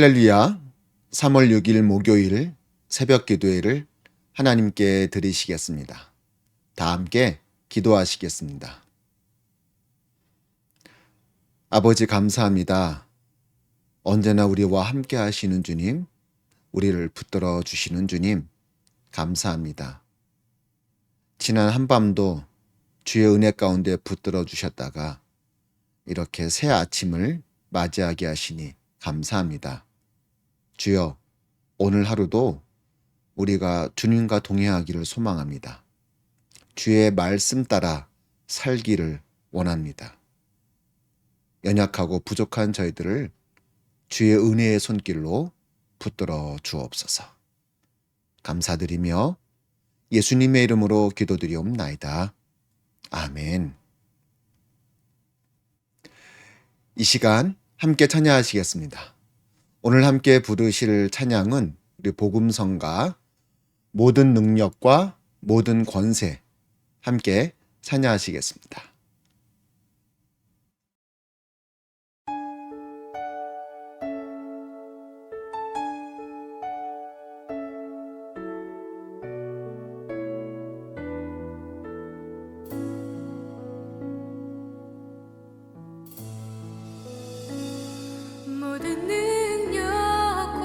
할렐루야, 3월 6일 목요일 새벽 기도회를 하나님께 드리시겠습니다. 다 함께 기도하시겠습니다. 아버지 감사합니다. 언제나 우리와 함께 하시는 주님, 우리를 붙들어 주시는 주님, 감사합니다. 지난 한밤도 주의 은혜 가운데 붙들어 주셨다가 이렇게 새 아침을 맞이하게 하시니 감사합니다. 주여, 오늘 하루도 우리가 주님과 동행하기를 소망합니다. 주의 말씀 따라 살기를 원합니다. 연약하고 부족한 저희들을 주의 은혜의 손길로 붙들어 주옵소서. 감사드리며 예수님의 이름으로 기도드리옵나이다. 아멘. 이 시간 함께 찬양하시겠습니다. 오늘 함께 부르실 찬양은 우리 복음성가 모든 능력과 모든 권세 함께 찬양하시겠습니다. 모든 능력과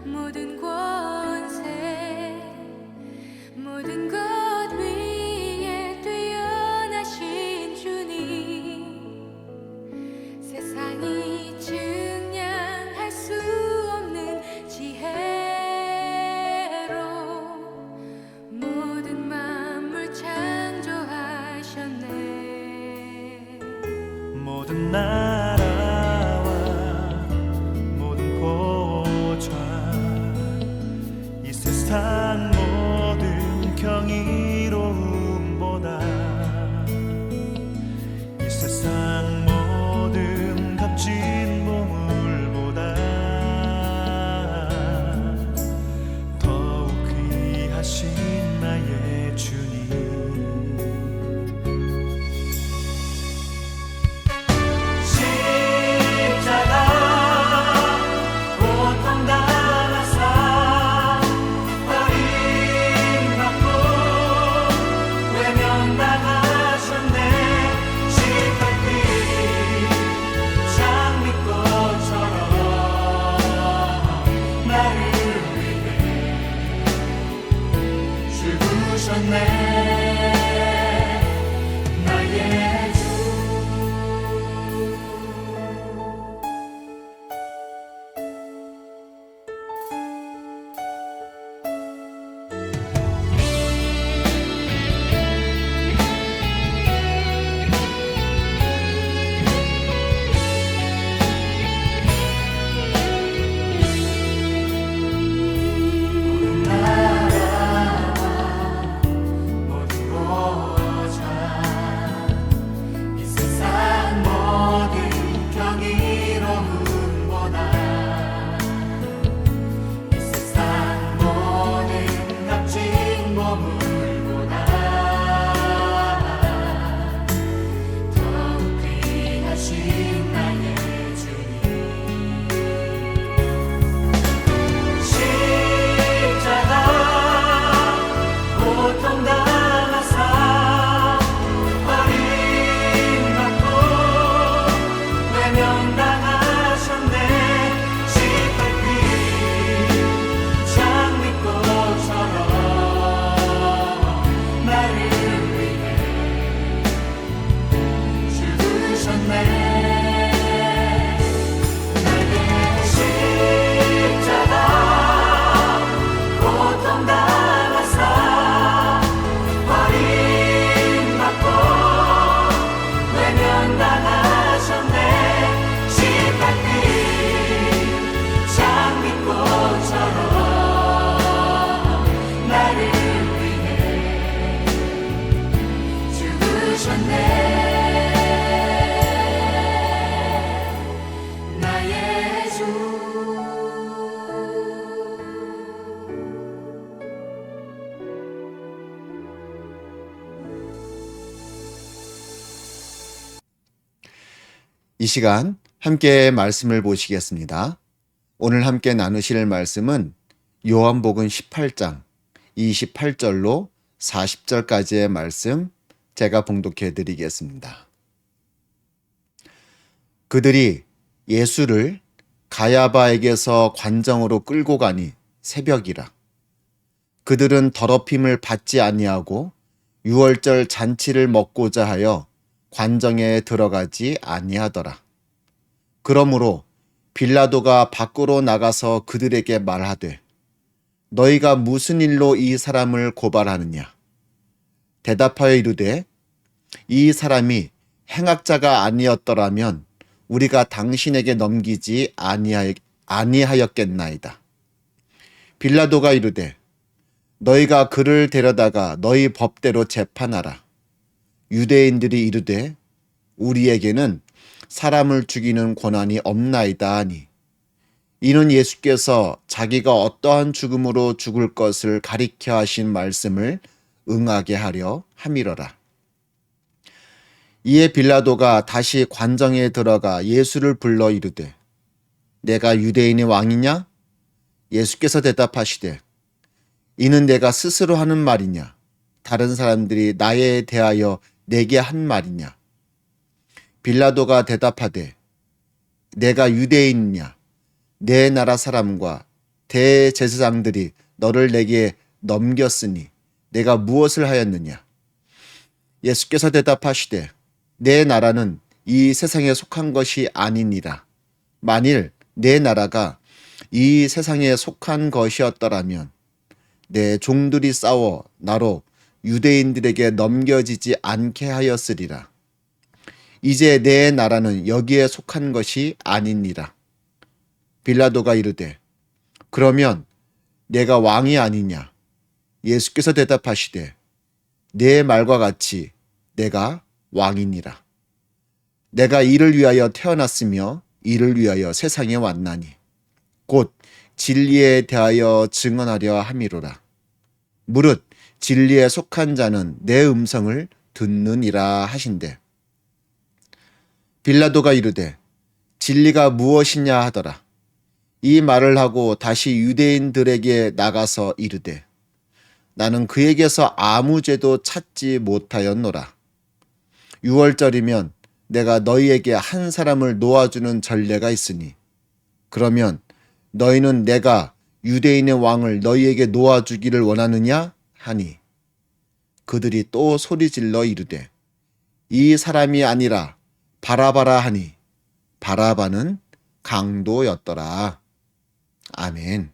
모든 권세 모든 것 위에 뛰어나신 주님 세상이 증량할 수 없는 지혜로 모든 만물 창조하셨네. 모든 나라와 모든 보좌 이 세상 모든 경이로움보다 이 세상 모든 값진 보물보다 더욱 귀하신 나의 주님 나의 주 이 시간 함께 말씀을 보시겠습니다. 오늘 함께 나누실 말씀은 요한복음 18장 28절로 40절까지의 말씀 제가 봉독해 드리겠습니다. 그들이 예수를 가야바에게서 관정으로 끌고 가니 새벽이라. 그들은 더럽힘을 받지 아니하고 유월절 잔치를 먹고자 하여 관정에 들어가지 아니하더라. 그러므로 빌라도가 밖으로 나가서 그들에게 말하되 너희가 무슨 일로 이 사람을 고발하느냐? 대답하여 이르되 이 사람이 행악자가 아니었더라면 우리가 당신에게 넘기지 아니하였겠나이다. 빌라도가 이르되 너희가 그를 데려다가 너희 법대로 재판하라. 유대인들이 이르되 우리에게는 사람을 죽이는 권한이 없나이다 하니 이는 예수께서 자기가 어떠한 죽음으로 죽을 것을 가리켜 하신 말씀을 응하게 하려 함이러라. 이에 빌라도가 다시 관정에 들어가 예수를 불러 이르되 내가 유대인의 왕이냐? 예수께서 대답하시되 이는 내가 스스로 하는 말이냐? 다른 사람들이 나에 대하여 내게 한 말이냐? 빌라도가 대답하되 내가 유대인이냐? 내 나라 사람과 대제사장들이 너를 내게 넘겼으니 내가 무엇을 하였느냐? 예수께서 대답하시되 내 나라는 이 세상에 속한 것이 아니니라. 만일 내 나라가 이 세상에 속한 것이었더라면 내 종들이 싸워 나로 유대인들에게 넘겨지지 않게 하였으리라. 이제 내 나라는 여기에 속한 것이 아니니라. 빌라도가 이르되 그러면 내가 왕이 아니냐? 예수께서 대답하시되 내 말과 같이 내가 왕이니라. 내가 이를 위하여 태어났으며 이를 위하여 세상에 왔나니 곧 진리에 대하여 증언하려 함이로라. 무릇 진리에 속한 자는 내 음성을 듣느니라 하신대. 빌라도가 이르되 진리가 무엇이냐 하더라. 이 말을 하고 다시 유대인들에게 나가서 이르되 나는 그에게서 아무 죄도 찾지 못하였노라. 유월절이면 내가 너희에게 한 사람을 놓아주는 전례가 있으니 그러면 너희는 내가 유대인의 왕을 너희에게 놓아주기를 원하느냐 하니 그들이 또 소리질러 이르되 이 사람이 아니라 바라바라 하니 바라바는 강도였더라. 아멘.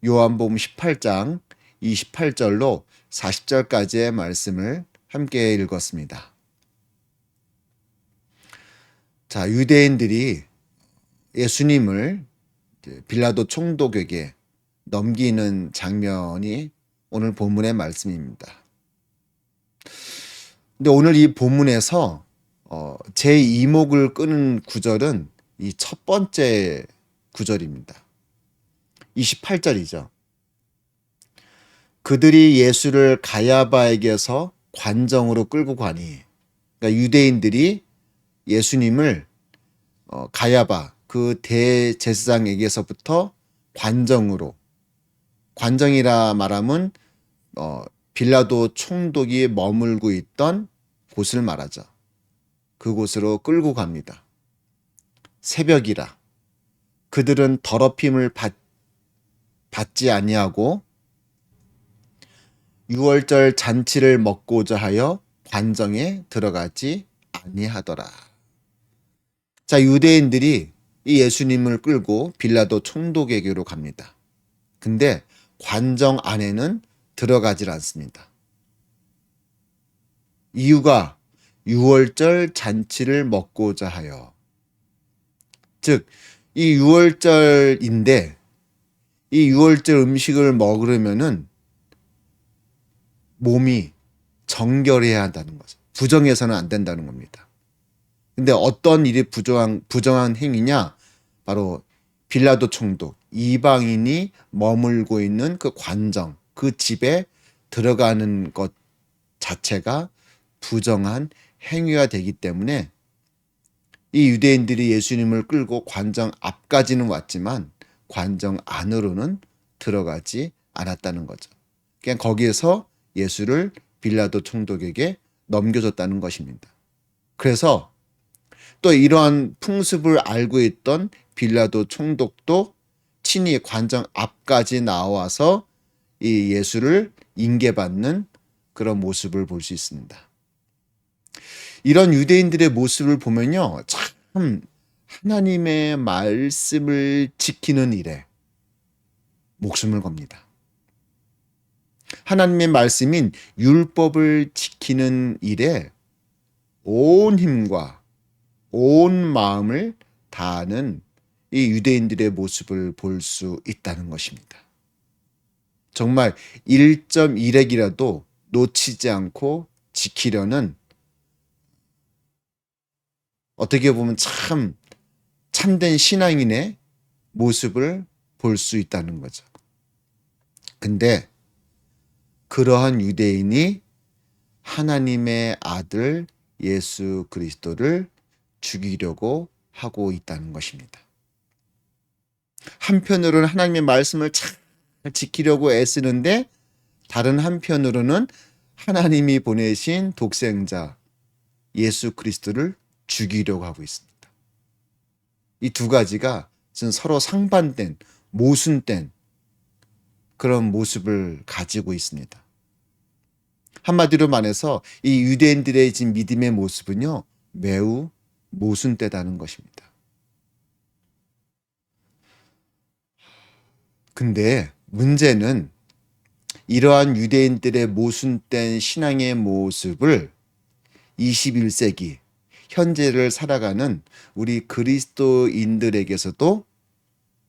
요한복음 18장 28절로 40절까지의 말씀을 함께 읽었습니다. 자, 유대인들이 예수님을 빌라도 총독에게 넘기는 장면이 오늘 본문의 말씀입니다. 근데 오늘 이 본문에서 제 이목을 끄는 구절은 이 첫 번째 구절입니다. 28절이죠. 그들이 예수를 가야바에게서 관정으로 끌고 가니, 그러니까 유대인들이 예수님을 가야바 그 대제사장에게서부터 관정으로, 관정이라 말하면 빌라도 총독이 머물고 있던 곳을 말하죠. 그곳으로 끌고 갑니다. 새벽이라 그들은 더럽힘을 받지 아니하고 유월절 잔치를 먹고자 하여 관정에 들어가지 아니하더라. 자, 유대인들이 이 예수님을 끌고 빌라도 총독에게로 갑니다. 근데 관정 안에는 들어가질 않습니다. 이유가 유월절 잔치를 먹고자 하여. 즉, 이 유월절인데 이 유월절 음식을 먹으려면은 몸이 정결해야 한다는 거죠. 부정해서는 안 된다는 겁니다. 근데 어떤 일이 부정한 행위냐? 바로 빌라도 총독, 이방인이 머물고 있는 그 관정, 그 집에 들어가는 것 자체가 부정한 행위가 되기 때문에 이 유대인들이 예수님을 끌고 관정 앞까지는 왔지만 관정 안으로는 들어가지 않았다는 거죠. 그냥 거기에서 예수를 빌라도 총독에게 넘겨줬다는 것입니다. 그래서 또 이러한 풍습을 알고 있던 빌라도 총독도 친히 관정 앞까지 나와서 이 예수를 인계받는 그런 모습을 볼 수 있습니다. 이런 유대인들의 모습을 보면요, 참 하나님의 말씀을 지키는 일에 목숨을 겁니다. 하나님의 말씀인 율법을 지키는 일에 온 힘과 온 마음을 다하는 이 유대인들의 모습을 볼 수 있다는 것입니다. 정말 1.1핵이라도 놓치지 않고 지키려는, 어떻게 보면 참 참된 신앙인의 모습을 볼 수 있다는 거죠. 근데 그러한 유대인이 하나님의 아들 예수 그리스도를 죽이려고 하고 있다는 것입니다. 한편으로는 하나님의 말씀을 잘 지키려고 애쓰는데, 다른 한편으로는 하나님이 보내신 독생자 예수 그리스도를 죽이려고 하고 있습니다. 이 두 가지가 서로 상반된, 모순된 그런 모습을 가지고 있습니다. 한마디로 말해서 이 유대인들의 지금 믿음의 모습은요, 매우 모순되다는 것입니다. 근데 문제는 이러한 유대인들의 모순된 신앙의 모습을 21세기 현재를 살아가는 우리 그리스도인들에게서도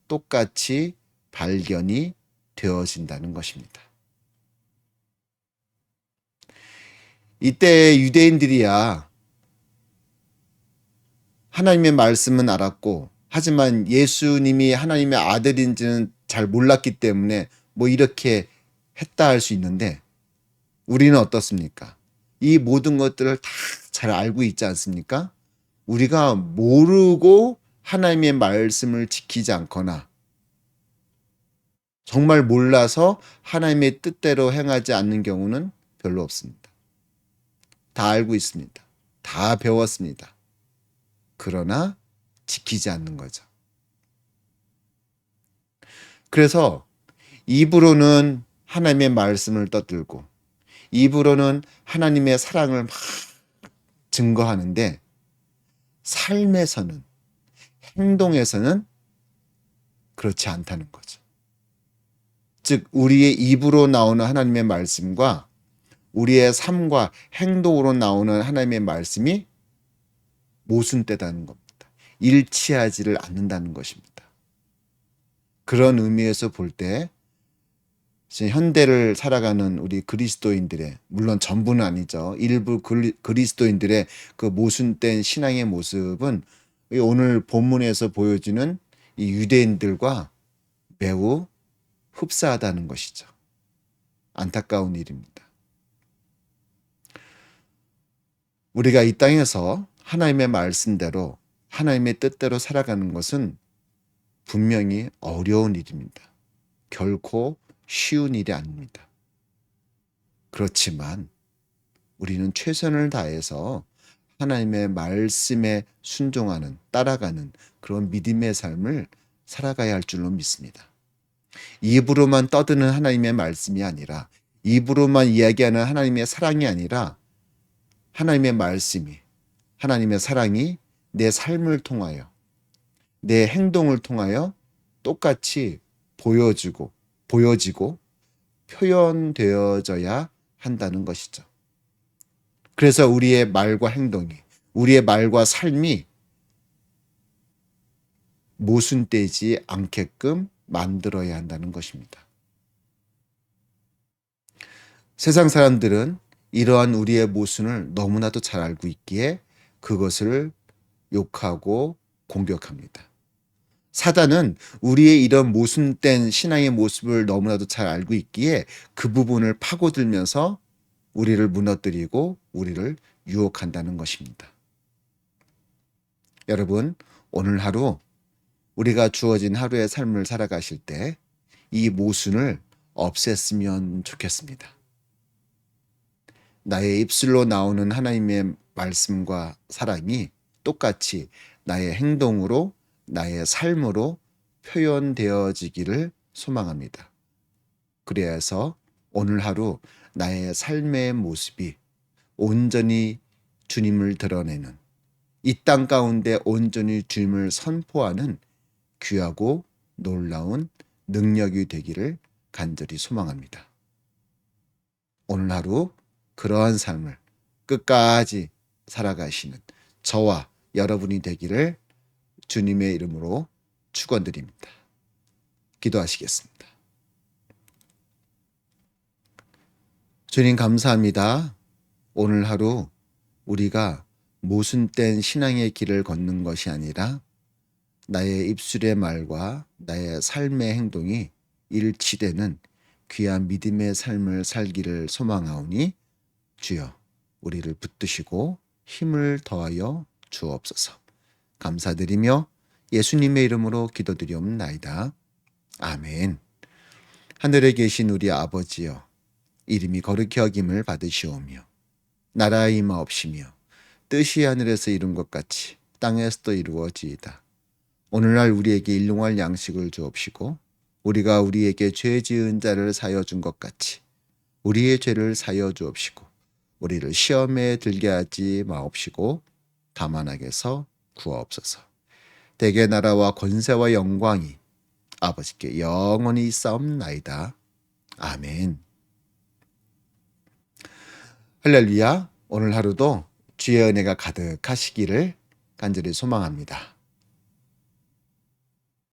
똑같이 발견이 되어진다는 것입니다. 이때 유대인들이야 하나님의 말씀은 알았고, 하지만 예수님이 하나님의 아들인지는 잘 몰랐기 때문에 뭐 이렇게 했다 할 수 있는데, 우리는 어떻습니까? 이 모든 것들을 다 잘 알고 있지 않습니까? 우리가 모르고 하나님의 말씀을 지키지 않거나, 정말 몰라서 하나님의 뜻대로 행하지 않는 경우는 별로 없습니다. 다 알고 있습니다. 다 배웠습니다. 그러나 지키지 않는 거죠. 그래서 입으로는 하나님의 말씀을 떠들고, 입으로는 하나님의 사랑을 막 증거하는데, 삶에서는, 행동에서는 그렇지 않다는 거죠. 즉, 우리의 입으로 나오는 하나님의 말씀과 우리의 삶과 행동으로 나오는 하나님의 말씀이 모순되다는 겁니다. 일치하지를 않는다는 것입니다. 그런 의미에서 볼 때 현대를 살아가는 우리 그리스도인들의, 물론 전부는 아니죠, 일부 그리스도인들의 그 모순된 신앙의 모습은 오늘 본문에서 보여주는 이 유대인들과 매우 흡사하다는 것이죠. 안타까운 일입니다. 우리가 이 땅에서 하나님의 말씀대로, 하나님의 뜻대로 살아가는 것은 분명히 어려운 일입니다. 결코 쉬운 일이 아닙니다. 그렇지만 우리는 최선을 다해서 하나님의 말씀에 순종하는, 따라가는 그런 믿음의 삶을 살아가야 할 줄로 믿습니다. 입으로만 떠드는 하나님의 말씀이 아니라, 입으로만 이야기하는 하나님의 사랑이 아니라, 하나님의 말씀이, 하나님의 사랑이 내 삶을 통하여, 내 행동을 통하여 똑같이 보여지고 표현되어져야 한다는 것이죠. 그래서 우리의 말과 행동이, 우리의 말과 삶이 모순되지 않게끔 만들어야 한다는 것입니다. 세상 사람들은 이러한 우리의 모순을 너무나도 잘 알고 있기에 그것을 욕하고 공격합니다. 사단은 우리의 이런 모순된 신앙의 모습을 너무나도 잘 알고 있기에 그 부분을 파고들면서 우리를 무너뜨리고 우리를 유혹한다는 것입니다. 여러분, 오늘 하루 우리가 주어진 하루의 삶을 살아가실 때 이 모순을 없앴으면 좋겠습니다. 나의 입술로 나오는 하나님의 말씀과 사랑이 똑같이 나의 행동으로, 나의 삶으로 표현되어지기를 소망합니다. 그래서 오늘 하루 나의 삶의 모습이 온전히 주님을 드러내는, 이 땅 가운데 온전히 주님을 선포하는 귀하고 놀라운 능력이 되기를 간절히 소망합니다. 오늘 하루 그러한 삶을 끝까지 살아가시는 저와 여러분이 되기를 주님의 이름으로 축원드립니다. 기도하시겠습니다. 주님 감사합니다. 오늘 하루 우리가 모순된 신앙의 길을 걷는 것이 아니라 나의 입술의 말과 나의 삶의 행동이 일치되는 귀한 믿음의 삶을 살기를 소망하오니 주여 우리를 붙드시고 힘을 더하여 주옵소서. 감사드리며 예수님의 이름으로 기도드리옵나이다. 아멘. 하늘에 계신 우리 아버지여, 이름이 거룩히 여김을 받으시오며 나라의 임하옵시며 뜻이 하늘에서 이룬 것 같이 땅에서도 이루어지이다. 오늘날 우리에게 일용할 양식을 주옵시고 우리가 우리에게 죄 지은 자를 사여 준 것 같이 우리의 죄를 사여 주옵시고 우리를 시험에 들게 하지 마옵시고 다만 악에서 구하옵소서. 대개 나라와 권세와 영광이 아버지께 영원히 있사옵나이다. 아멘. 할렐루야. 오늘 하루도 주의 은혜가 가득하시기를 간절히 소망합니다.